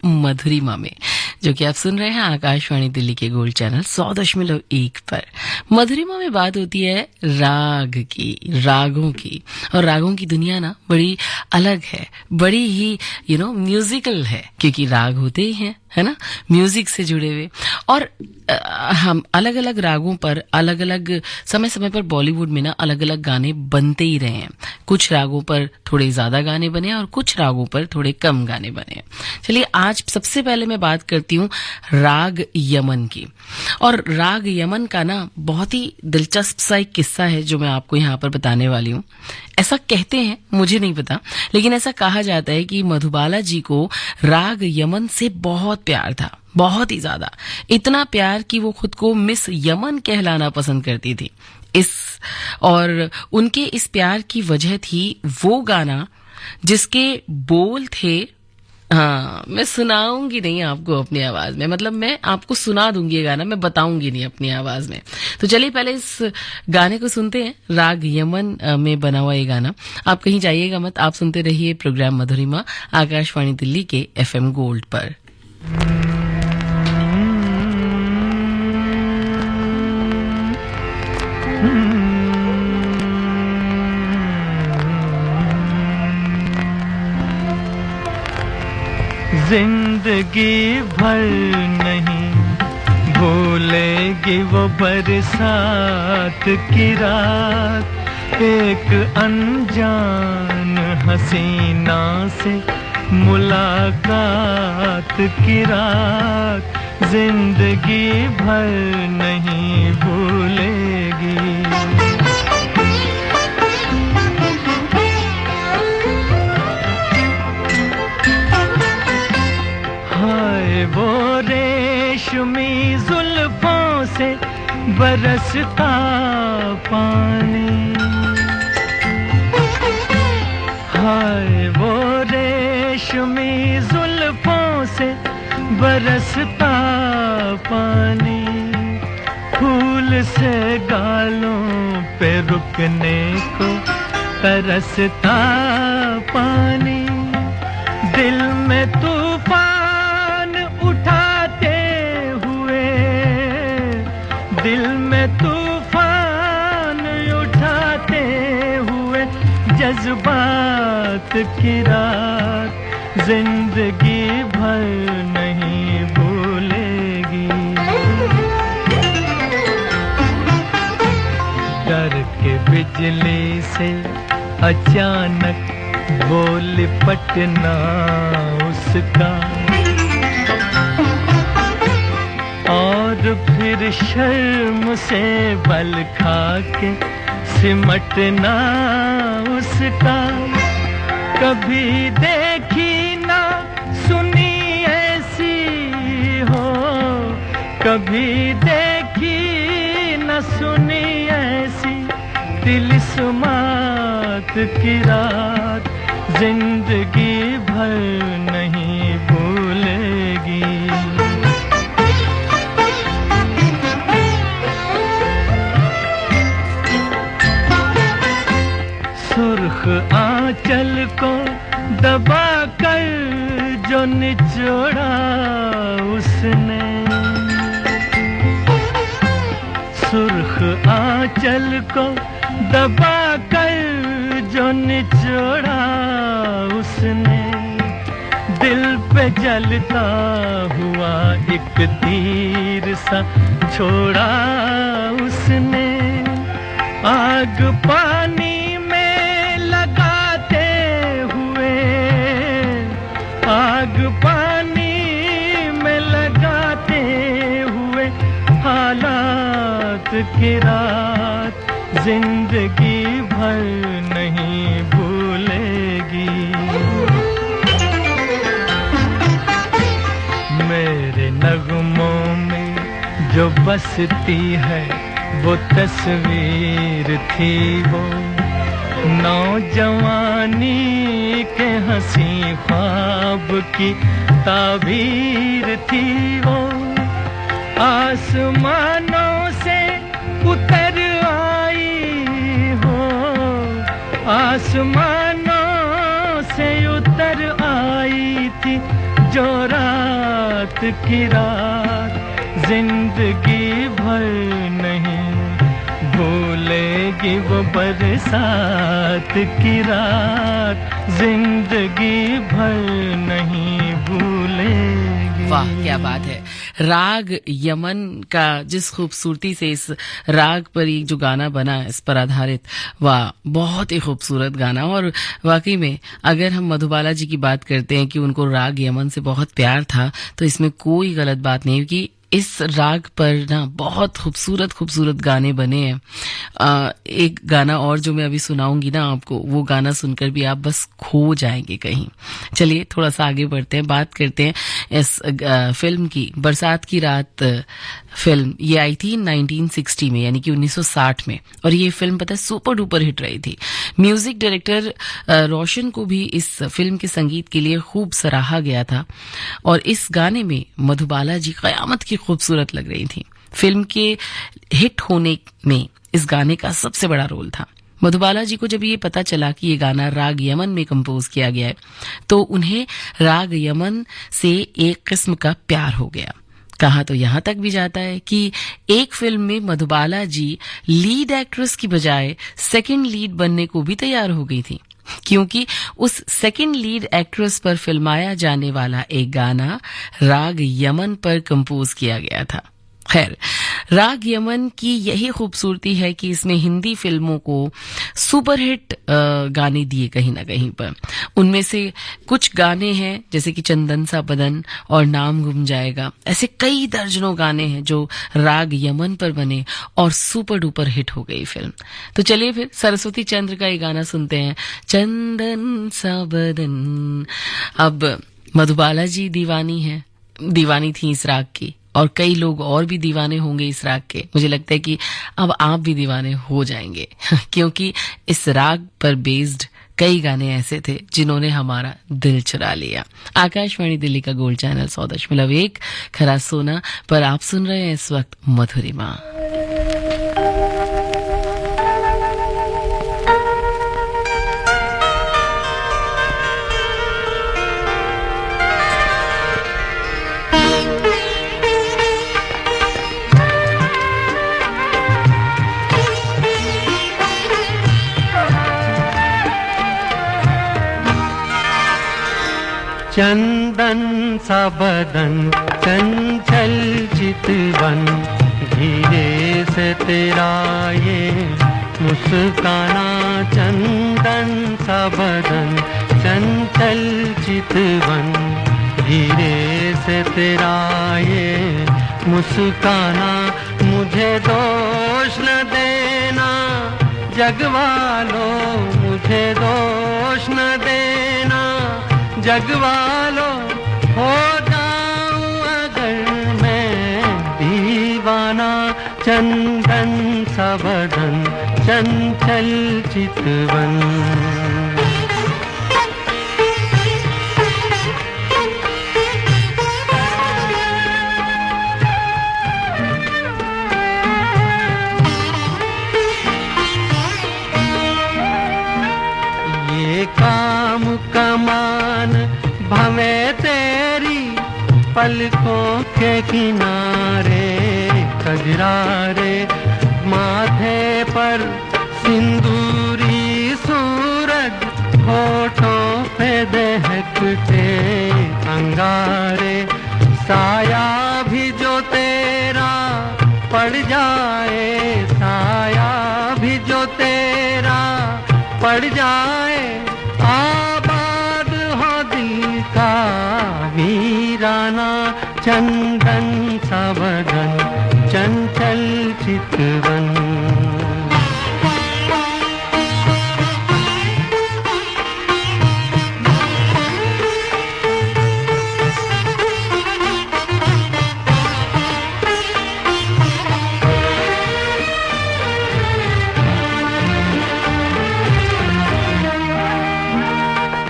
मधुरिमा में, जो कि आप सुन रहे हैं आकाशवाणी दिल्ली के गोल्ड चैनल 100.1 पर। मधुरिमा में बात होती है राग की, रागों की, और रागों की दुनिया ना बड़ी अलग है, बड़ी ही म्यूजिकल है, क्योंकि राग होते ही हैं, है ना, म्यूजिक से जुड़े हुए। और हम अलग अलग रागों पर अलग अलग समय समय पर बॉलीवुड में ना अलग अलग गाने बनते ही रहे हैं। कुछ रागों पर थोड़े ज्यादा गाने बने और कुछ रागों पर थोड़े कम गाने बने। चलिए आज सबसे पहले मैं बात करती हूँ राग यमन की। और राग यमन का ना बहुत ही दिलचस्प सा एक किस्सा है जो मैं आपको यहाँ पर बताने वाली हूँ। ऐसा कहते हैं, मुझे नहीं पता, लेकिन ऐसा कहा जाता है कि मधुबाला जी को राग यमन से बहुत प्यार था, बहुत ही ज्यादा। इतना प्यार कि वो खुद को मिस यमन कहलाना पसंद करती थी। और उनके इस प्यार की वजह थी वो गाना जिसके बोल थे, हाँ, मैं सुनाऊंगी नहीं आपको अपनी आवाज में, मतलब मैं आपको सुना दूंगी ये गाना, मैं बताऊंगी नहीं अपनी आवाज में। तो चलिए पहले इस गाने को सुनते हैं, राग यमन में बना हुआ ये गाना। आप कहीं जाइएगा मत, आप सुनते रहिए प्रोग्राम मधुरिमा आकाशवाणी दिल्ली के FM गोल्ड पर। जिंदगी भर नहीं भूलेगी वो बरसात की रात, एक अनजान हसीना से मुलाकात की रात, जिंदगी भर नहीं भूलेगी। वो रेशमी जुल्फों से बरसता पानी, हाय वो रेशमी जुल्फों से बरसता पानी, फूल से गालों पे रुकने को तरसता पानी, दिल में तूफान दिल में तूफान उठाते हुए जज्बात की रात, जिंदगी भर नहीं भूलेगी। डर के बिजली से अचानक वो लिपटना उसका, और फिर शर्म से बल खा के सिमटना उसका, कभी देखी ना सुनी ऐसी हो, कभी देखी ना सुनी ऐसी तिलिस्मात की रात, जिंदगी भर नहीं भूलेगी। सुर्ख आंचल को दबा कर जो निचोड़ा उसने, सुर्ख आंचल को दबा कर जो निचोड़ा उसने, दिल पे जलता हुआ एक तीर सा छोड़ा उसने, आग पानी आग पानी में लगाते हुए हालात की रात, जिंदगी भर नहीं भूलेगी। मेरे नगमों में जो बसती है वो तस्वीर थी, वो नौजवानी के हंसी ख्वाब की ताबीर थी, वो आसमानों से उतर आई हो, आसमानों से उतर आई थी जो रात बरसात की रात जिंदगी भर नहीं भूलेगी वो बरसात की रात जिंदगी भर नहीं भूलेगी। वाह क्या बात है। राग यमन का जिस खूबसूरती से इस राग पर एक जो गाना बना इस पर आधारित, वाह बहुत ही खूबसूरत गाना। और वाकई में अगर हम मधुबाला जी की बात करते हैं कि उनको राग यमन से बहुत प्यार था, तो इसमें कोई गलत बात नहीं, कि इस राग पर ना बहुत खूबसूरत खूबसूरत गाने बने हैं। एक गाना और जो मैं अभी सुनाऊंगी ना आपको, वो गाना सुनकर भी आप बस खो जाएंगे कहीं। चलिए थोड़ा सा आगे बढ़ते हैं, बात करते हैं इस फिल्म की। बरसात की रात फिल्म ये आई थी 1960 में, यानी कि 1960 में, और ये फिल्म पता है सुपर डुपर हिट रही थी। म्यूजिक डायरेक्टर रोशन को भी इस फिल्म के संगीत के लिए खूब सराहा गया था, और इस गाने में मधुबाला जी कयामत की खूबसूरत लग रही थी। फिल्म के हिट होने में इस गाने का सबसे बड़ा रोल था। मधुबाला जी को जब ये पता चला कि ये गाना राग यमन में कंपोज किया गया है, तो उन्हें राग यमन से एक किस्म का प्यार हो गया। कहा तो यहां तक भी जाता है कि एक फिल्म में मधुबाला जी लीड एक्ट्रेस की बजाय सेकंड लीड बनने को भी तैयार हो गई थी, क्योंकि उस सेकंड लीड एक्ट्रेस पर फिल्माया जाने वाला एक गाना राग यमन पर कंपोज किया गया था। खैर, राग यमन की यही खूबसूरती है कि इसमें हिंदी फिल्मों को सुपरहिट गाने दिए कहीं ना कहीं पर। उनमें से कुछ गाने हैं जैसे कि चंदन सा बदन और नाम गुम जाएगा, ऐसे कई दर्जनों गाने हैं जो राग यमन पर बने और सुपर डुपर हिट हो गई फिल्म। तो चलिए फिर सरस्वती चंद्र का ये गाना सुनते हैं, चंदन सा बदन। अब मधुबाला जी दीवानी थी इस राग की, और कई लोग और भी दीवाने होंगे इस राग के। मुझे लगता है कि अब आप भी दीवाने हो जाएंगे क्योंकि इस राग पर बेस्ड कई गाने ऐसे थे जिन्होंने हमारा दिल चुरा लिया। आकाशवाणी दिल्ली का गोल्ड चैनल 100.1 खरा सोना पर आप सुन रहे हैं इस वक्त मधुरिमा। चंदन सा बदन चंचल चितवन, धीरे से तेरा ये मुस्काना। चंदन सा बदन चंचल चितवन, धीरे से तेरा ये मुस्काना। मुझे दोष न देना जगवालो, मुझे दोष न देना जगवालो, हो जाऊं अगर मैं दीवाना। चंदन सा बदन चंचल चितवन। ये काम कमान भवे तेरी पलकों के किनारे, कजरारे माथे पर सिंदूरी सूरज, होठों पे दहकते अंगारे। साया भी जो तेरा पड़ जाए, साया भी जो तेरा पड़ जाए, आबाद हो दिल का वीराना। चंदन सा बदन चंचल चितवन।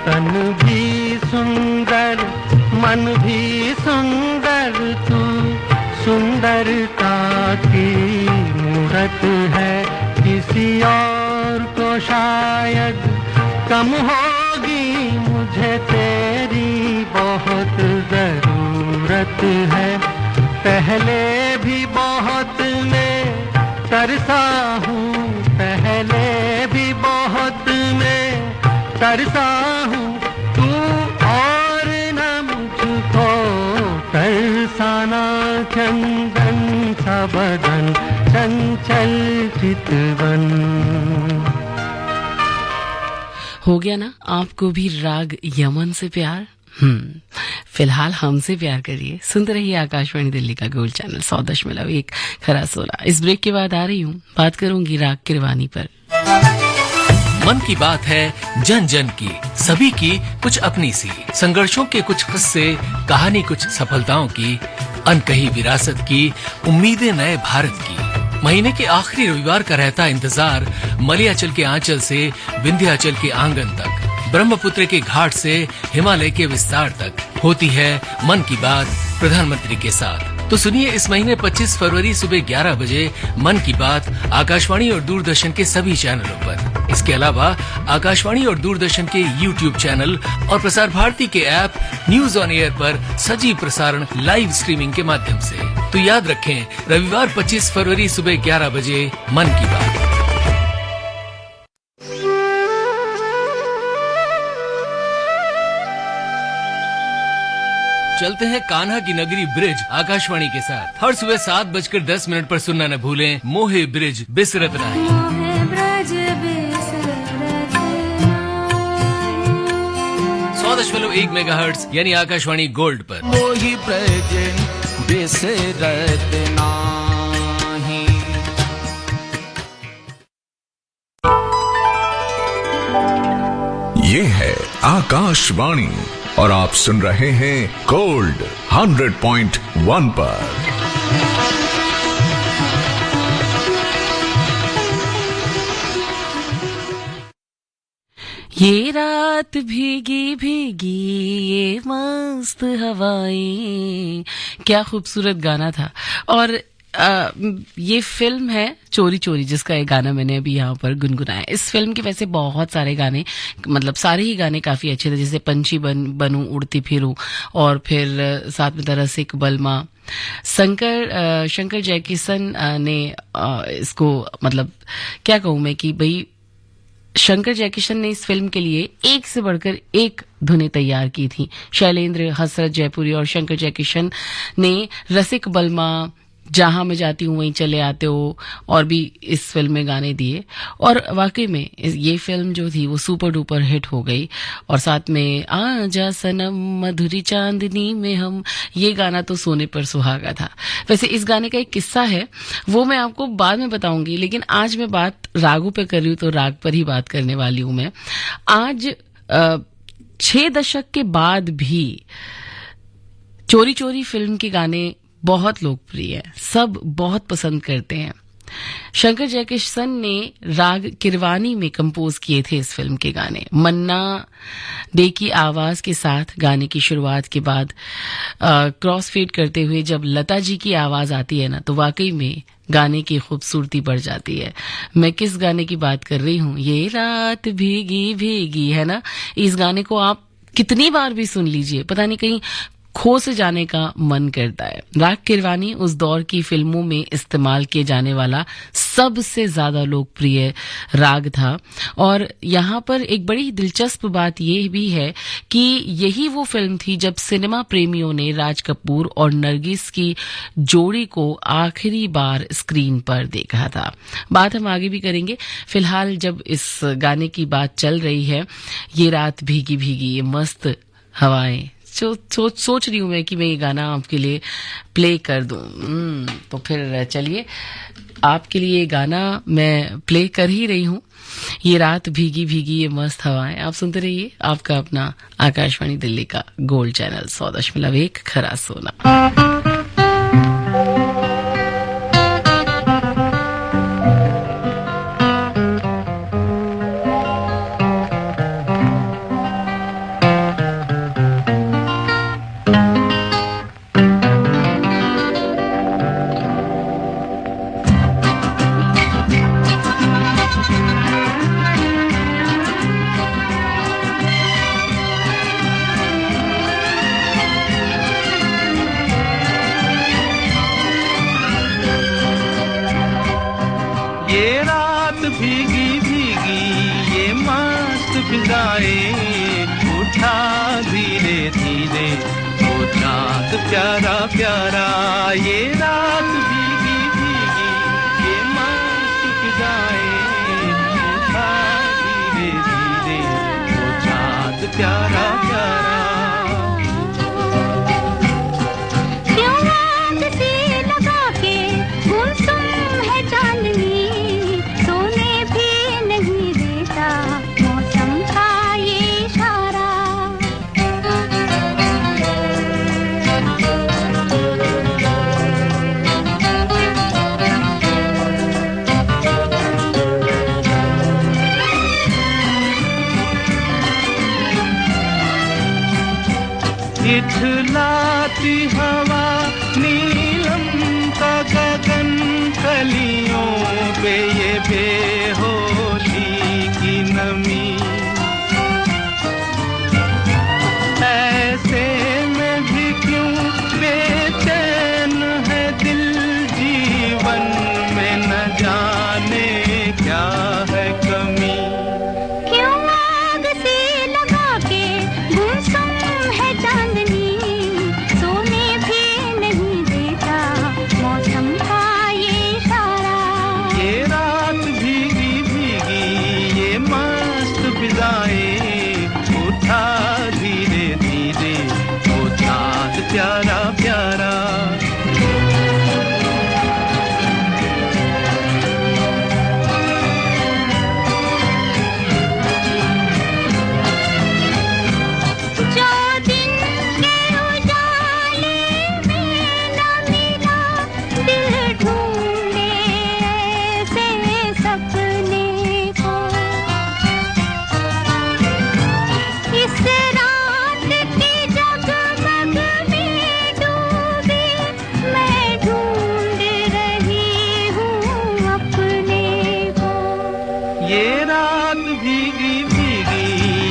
तन भी सुंदर मन भी सुंदर, तू सुंदरता की मूरत है। किसी और को शायद कम होगी, मुझे तेरी बहुत जरूरत खूबसूरत है। पहले भी बहुत मैं तरसा हूँ, पहले भी बहुत मैं तरसा हूँ, तू और न मुझको तरसाना। चंदन सा बदन, चंचल चितवन। हो गया ना आपको भी राग यमन से प्यार? फिलहाल हमसे प्यार करिए। सुनते रहिए आकाशवाणी दिल्ली का गोल्ड चैनल 100.1 खरा 16। इस ब्रेक के बाद आ रही हूँ, बात करूंगी राग किरवानी पर। मन की बात है जन जन की, सभी की कुछ अपनी सी, संघर्षों के कुछ किस्से, कहानी कुछ सफलताओं की, अनकही विरासत की, उम्मीदें नए भारत की। महीने के आखिरी रविवार का रहता इंतजार, मलयाचल के आंचल से विंध्याचल के आंगन तक, ब्रह्मपुत्र के घाट से हिमालय के विस्तार तक होती है मन की बात प्रधानमंत्री के साथ। तो सुनिए इस महीने 25 फरवरी सुबह 11 बजे मन की बात आकाशवाणी और दूरदर्शन के सभी चैनलों पर। इसके अलावा आकाशवाणी और दूरदर्शन के YouTube चैनल और प्रसार भारती के ऐप न्यूज ऑन एयर पर सजीव प्रसारण लाइव स्ट्रीमिंग के माध्यम से। तो याद रखें, रविवार 25 फरवरी सुबह 11 बजे मन की बात। चलते हैं कान्हा की नगरी ब्रिज आकाशवाणी के साथ। हर सुबह 7:10 पर सुनना न भूलें मोहे ब्रिज बिसरत नाही। 100.1 मेगाहर्ट्ज यानी आकाशवाणी गोल्ड पर। मोही ब्रिज बिसरत नाही। ये है आकाशवाणी और आप सुन रहे हैं गोल्ड 100.1 पर। ये रात भीगी भीगी ये मस्त हवाएं, क्या खूबसूरत गाना था। और ये फिल्म है चोरी चोरी, जिसका एक गाना मैंने अभी यहाँ पर गुनगुनाया। इस फिल्म के वैसे बहुत सारे गाने, मतलब सारे ही गाने काफी अच्छे थे, जैसे पंछी बनूं उड़ती फिरूं, और फिर साथ में रसिक बलमा। शंकर जयकिशन ने इसको, मतलब क्या कहूँ मैं कि भाई शंकर जयकिशन ने इस फिल्म के लिए एक से बढ़कर एक धुनें तैयार की थी। शैलेंद्र, हसरत जयपुरी और शंकर जयकिशन ने रसिक बलमा, जहां मैं जाती हूँ वहीं चले आते हो, और भी इस फिल्म में गाने दिए। और वाकई में ये फिल्म जो थी वो सुपर डुपर हिट हो गई। और साथ में आजा सनम मधुरी चांदनी में हम, ये गाना तो सोने पर सुहागा था। वैसे इस गाने का एक किस्सा है, वो मैं आपको बाद में बताऊंगी, लेकिन आज मैं बात रागों पे कर रही हूँ तो राग पर ही बात करने वाली हूँ मैं। आज 6 दशक के बाद भी चोरी चोरी फिल्म के गाने बहुत लोकप्रिय है, सब बहुत पसंद करते हैं। शंकर जयकिशन ने राग किरवानी में कंपोज किए थे इस फिल्म के गाने। मन्ना डे की आवाज के साथ गाने की शुरुआत के बाद क्रॉस फेड करते हुए जब लता जी की आवाज आती है ना, तो वाकई में गाने की खूबसूरती बढ़ जाती है। मैं किस गाने की बात कर रही हूँ? ये रात भीगी भीगी है ना। इस गाने को आप कितनी बार भी सुन लीजिए, पता नहीं कहीं खो से जाने का मन करता है। राग किरवानी उस दौर की फिल्मों में इस्तेमाल किए जाने वाला सबसे ज्यादा लोकप्रिय राग था। और यहाँ पर एक बड़ी दिलचस्प बात यह भी है कि यही वो फिल्म थी जब सिनेमा प्रेमियों ने राज कपूर और नरगिस की जोड़ी को आखिरी बार स्क्रीन पर देखा था। बात हम आगे भी करेंगे। फिलहाल जब इस गाने की बात चल रही है, ये रात भीगी भीगी ये मस्त हवाएं, सोच रही हूं मैं कि मैं ये गाना आपके लिए प्ले कर दूं। तो फिर चलिए, आपके लिए ये गाना मैं प्ले कर ही रही हूं। ये रात भीगी भीगी ये मस्त हवाएं, आप सुनते रहिए आपका अपना आकाशवाणी दिल्ली का गोल्ड चैनल 100.1 खरा सोना। चांद प्यारा प्यारा, ये रात भीगी भीगी, ये मस्त फिजाएं, उठा धीरे धीरे वो चांद प्यारा प्यारा। इठलाती हवा नीलम का गगन, कलियों पे ये बेहोशी की नमी, ऐसे में भी क्यों बेचैन है दिल, जीवन में न जाने क्या है कमी। उठा धीरे धीरे वो चांद प्यारा प्यारा। ये रात भीगी भीगी,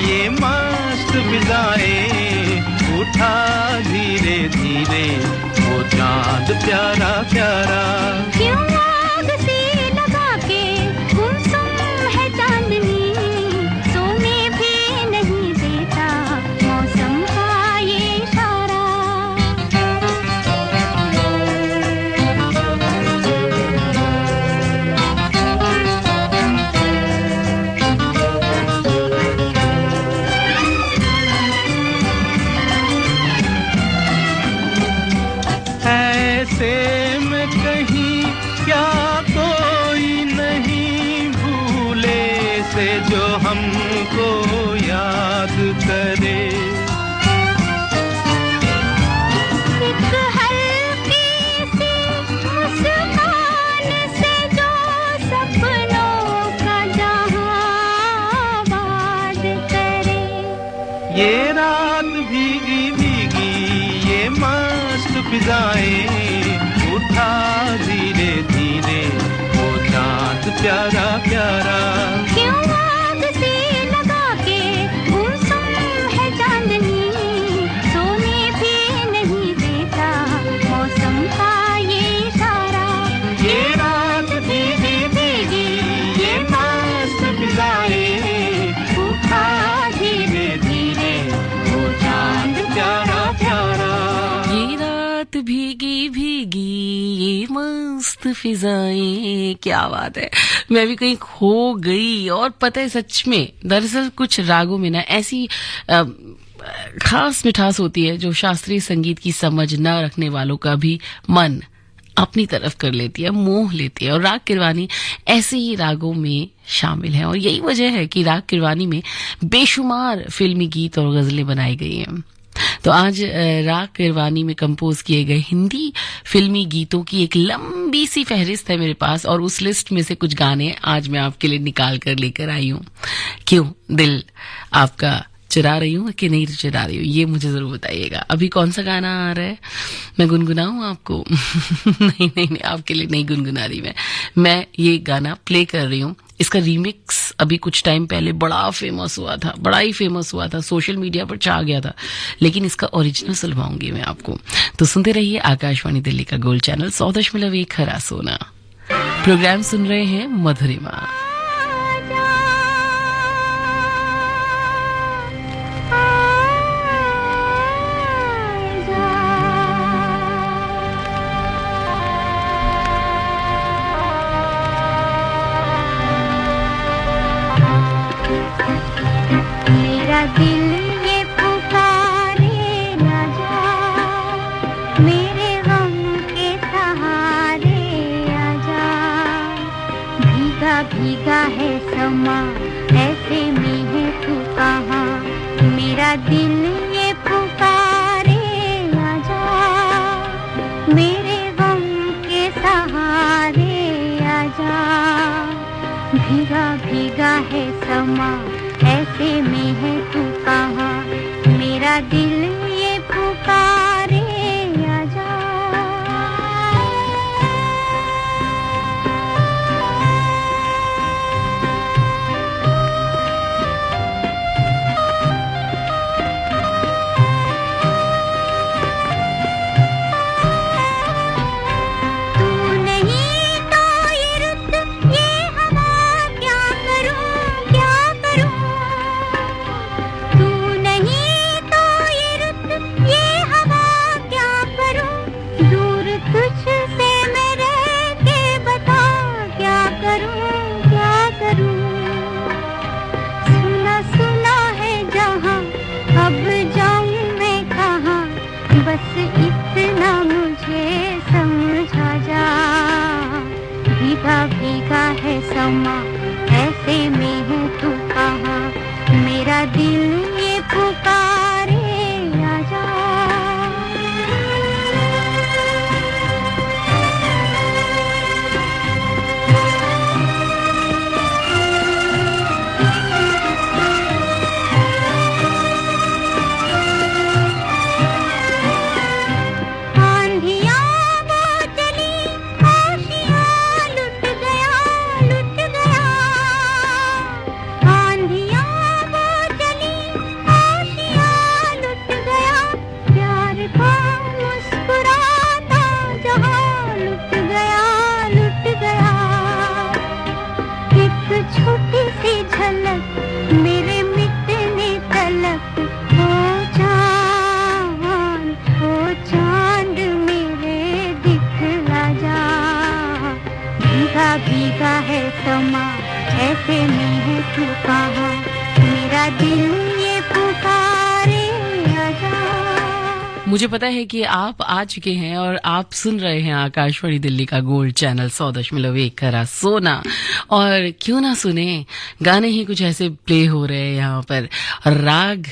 ये मस्त फिजाएं, उठा धीरे धीरे वो चांद प्यारा प्यारा। क्यों आग सी लगा के गुमसुम है चांदनी, सोने भी नहीं देता मौसम का ये इशारा। ऐसे में कहीं क्या कोई नहीं भूले से जो हमको याद करे, एक हल्की सी मुस्कान से जो सपनों का जहां आबाद करे। ये रात भीगी भीगी, ये मस्त फिजाएं, उठा धीरे धीरे वो चांद प्यारा प्यारा। क्यों आग सी लगा के गुमसुम है चांदनी, सोने भी नहीं देता मौसम का ये इशारा। ये रात भीगी भीगी, ये मस्त फिजाएं, उठा धीरे धीरे वो चांद प्यारा प्यारा। ये रात भीगी भीगी, ये मस्त फिजाएं, क्या बात है। मैं भी कहीं खो गई। और पता है सच में, दरअसल कुछ रागों में ना ऐसी खास मिठास होती है जो शास्त्रीय संगीत की समझ न रखने वालों का भी मन अपनी तरफ कर लेती है, मोह लेती है। और राग किरवानी ऐसे ही रागों में शामिल है, और यही वजह है कि राग किरवानी में बेशुमार फिल्मी गीत और गजलें बनाई गई हैं। तो आज राग किरवानी में कंपोज किए गए हिंदी फिल्मी गीतों की एक लंबी सी फहरिस्त है मेरे पास, और उस लिस्ट में से कुछ गाने आज मैं आपके लिए निकाल कर लेकर आई हूँ। क्यों दिल आपका चुरा रही हूँ कि नहीं चुरा रही हूँ, ये मुझे जरूर बताइएगा। अभी कौन सा गाना आ रहा है, मैं गुनगुनाऊं आपको? नहीं नहीं नहीं, आपके लिए नहीं गुनगुना रही मैं ये गाना प्ले कर रही हूँ। इसका रीमिक्स अभी कुछ टाइम पहले बड़ा फेमस हुआ था, बड़ा ही फेमस हुआ था, सोशल मीडिया पर छा गया था, लेकिन इसका ओरिजिनल सुनवाऊंगी मैं आपको। तो सुनते रहिए आकाशवाणी दिल्ली का गोल्ड चैनल 100.1 खरा सोना। प्रोग्राम सुन रहे हैं मधुरिमा। जा मेरे गम के सहारे आजा। भीगा भीगा है समा, ऐसे में है तू कहाँ, मेरा दिल ये पुकारे आजा। मेरे गम के सहारे आजा। भीगा भीगा है समा, ऐसे में है तू कहाँ, मेरा दिल ये पुकारे आजा। तू नहीं तो ये रुत ये हवा, क्या करूं क्या करूं। तू नहीं तो ये रुत ये हवा, क्या करूं। दूर तुझसे मैं रह के बता, क्या करूं क्या करूं। सुना सुना है जहां, अब जाऊं मैं कहां, बस इतना मुझे समझा जा। भीगा भीगा है समा, ऐसे में है तू कहाँ, मेरा दिल ये पुकारे आजा। आंधियाँ वो चली, आशियाँ लुट गया लुट गया। आंधियाँ वो चली, आशियाँ लुट गया। प्यार का मुस्कुराता जहां लुट गया लुट गया। एक छोटी सी झलक मेरे मिटने तलक, ओ चांद मेरे दिखला जा। भीगा भीगा है समा, ऐसे में है तू कहाँ, मेरा दिल ये पुकारे आजा। मुझे पता है कि आप आ चुके हैं और आप सुन रहे हैं आकाशवाणी दिल्ली का गोल्ड चैनल 100.1 खरा सोना। और क्यों ना सुने, गाने ही कुछ ऐसे प्ले हो रहे हैं यहाँ पर। राग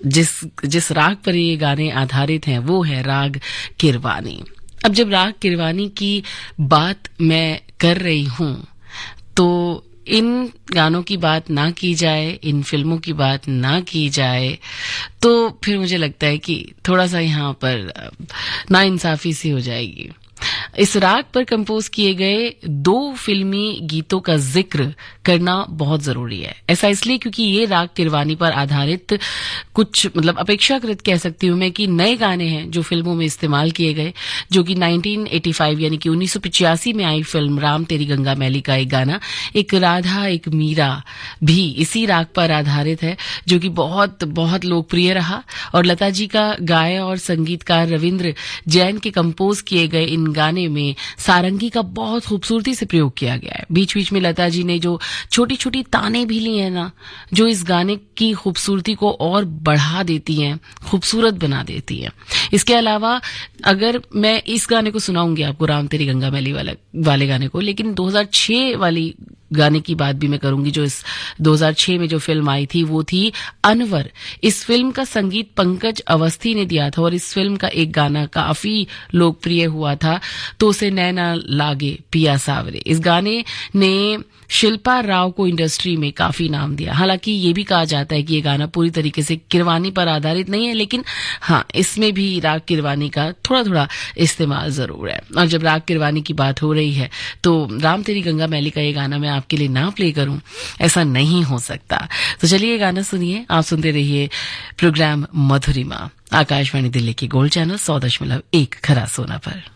जिस राग पर ये गाने आधारित हैं वो है राग किरवानी। अब जब राग किरवानी की बात मैं कर रही हूं तो इन गानों की बात ना की जाए, इन फिल्मों की बात ना की जाए तो फिर मुझे लगता है कि थोड़ा सा यहाँ पर नाइंसाफी सी हो जाएगी। इस राग पर कंपोज किए गए 2 फिल्मी गीतों का जिक्र करना बहुत जरूरी है। ऐसा इसलिए क्योंकि ये राग किरवानी पर आधारित कुछ मतलब अपेक्षाकृत कह सकती हूं मैं कि नए गाने हैं जो फिल्मों में इस्तेमाल किए गए, जो कि 1985 यानी कि 1985 में आई फिल्म राम तेरी गंगा मैली का एक गाना, एक राधा एक मीरा भी इसी राग पर आधारित है, जो कि बहुत बहुत लोकप्रिय रहा। और लता जी का गाय और संगीतकार रविंद्र जैन के कंपोज किए गए इन गाने में सारंगी का बहुत खूबसूरती से प्रयोग किया गया है। बीच बीच में लता जी ने जो छोटी छोटी ताने भी ली हैं ना, जो इस गाने की खूबसूरती को और बढ़ा देती हैं, खूबसूरत बना देती हैं। इसके अलावा अगर मैं इस गाने को सुनाऊंगी आपको, राम तेरी गंगा मैली वाले गाने को, लेकिन 2006 वाली गाने की बात भी मैं करूंगी। जो इस 2006 में जो फिल्म आई थी वो थी अनवर। इस फिल्म का संगीत पंकज अवस्थी ने दिया था और इस फिल्म का एक गाना काफी लोकप्रिय हुआ था, तो उसे नैना लागे पिया सावरे। इस गाने ने शिल्पा राव को इंडस्ट्री में काफी नाम दिया। हालांकि ये भी कहा जाता है कि ये गाना पूरी तरीके से किरवानी पर आधारित नहीं है, लेकिन हाँ, इसमें भी राग किरवानी का थोड़ा थोड़ा इस्तेमाल जरूर है। और जब राग किरवानी की बात हो रही है तो राम तेरी गंगा मैली का ये गाना मैं आपके लिए ना प्ले करूं, ऐसा नहीं हो सकता। तो चलिए ये गाना सुनिए, आप सुनते रहिए प्रोग्राम मधुरिमा आकाशवाणी दिल्ली के गोल्ड चैनल 100.1 खरा सोना पर।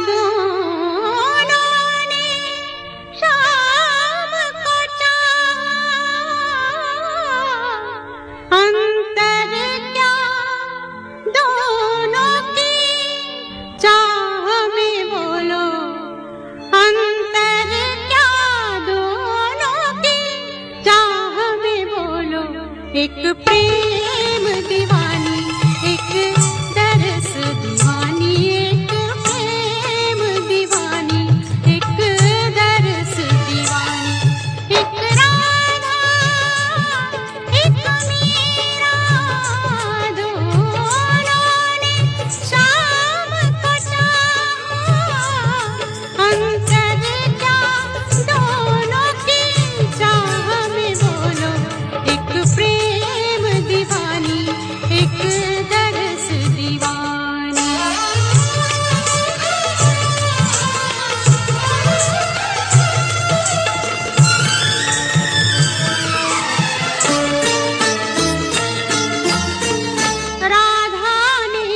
दोनों ने शाम को एक प्रेम दीवानी, एक दरस दीवानी, एक प्रेम दीवानी, एक दरस दीवानी, एक राधा, एक मीरा, दोनों ने शाम को चाहा, अंतर क्या दोनों की चाह में बोलो, एक प्रेम दीवानी, एक दरस दीवानी। राधा ने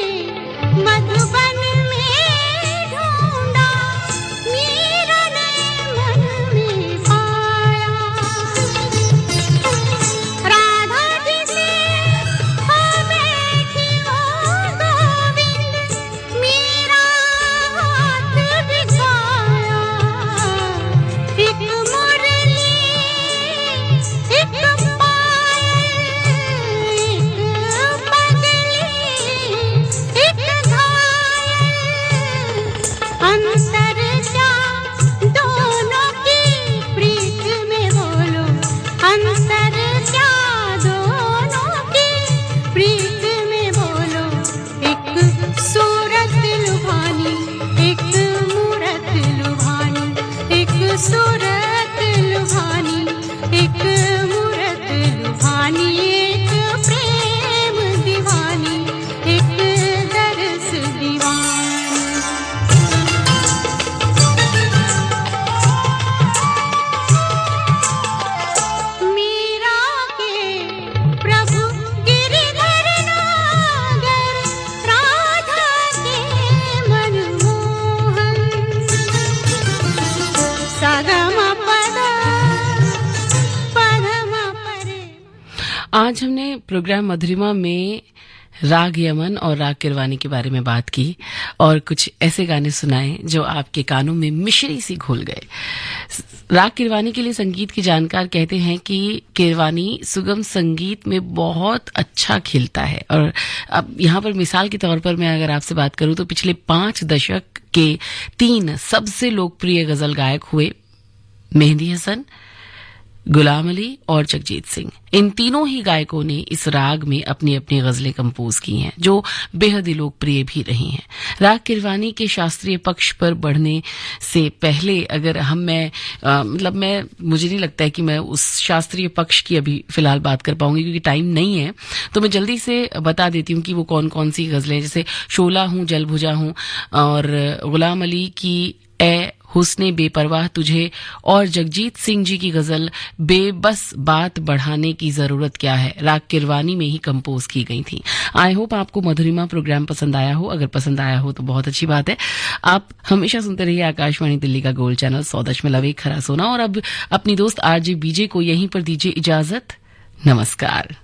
मधुबन में ढूंढा, मीरा ने मन में पाया, राधा जिसे हो बैठी वो गोविंद, मीरा हाथ बिछाया, एक मुरली, एक पायल, एक पगली, एक घायल, अंतर क्या दोनों की प्रीत में बोलो, अंतर क्या दोनों की प्रीत में बोलो, एक सूरत लुभानी, एक मूरत लुभानी, एक सूरत लुभानी, एक मूरत लुभानी, एक प्रेम दीवानी, एक दरस दीवानी। मीरा के प्रभु गिरिधर नागर, राधा के मनमोहन, सगम पद पदम परे। आज हमने प्रोग्राम मधुरिमा में राग यमन और राग किरवानी के बारे में बात की और कुछ ऐसे गाने सुनाए जो आपके कानों में मिश्री सी घुल गए। राग किरवानी के लिए संगीत के जानकार कहते हैं कि किरवानी सुगम संगीत में बहुत अच्छा खिलता है। और अब यहाँ पर मिसाल के तौर पर मैं अगर आपसे बात करूं तो पिछले 5 दशक के 3 सबसे लोकप्रिय गजल गायक हुए मेहंदी हसन, गुलाम अली और जगजीत सिंह। इन तीनों ही गायकों ने इस राग में अपनी अपनी गजलें कंपोज की हैं जो बेहद ही लोकप्रिय भी रही हैं। राग किरवानी के शास्त्रीय पक्ष पर बढ़ने से पहले अगर मुझे नहीं लगता है कि मैं उस शास्त्रीय पक्ष की अभी फिलहाल बात कर पाऊंगी क्योंकि टाइम नहीं है, तो मैं जल्दी से बता देती हूँ कि वो कौन कौन सी गजलें, जैसे शोला हूँ जल भुजा हूँ और गुलाम अली की ए हुस्ने बेपरवाह तुझे और जगजीत सिंह जी की गजल बेबस बात बढ़ाने की जरूरत क्या है राग किरवानी में ही कंपोज की गई थी। आई होप आपको मधुरिमा प्रोग्राम पसंद आया हो। अगर पसंद आया हो तो बहुत अच्छी बात है। आप हमेशा सुनते रहिए आकाशवाणी दिल्ली का गोल्ड चैनल 100.1 खरा सोना। और अब अपनी दोस्त आरजे बीजे को यहीं पर दीजिए इजाजत। नमस्कार।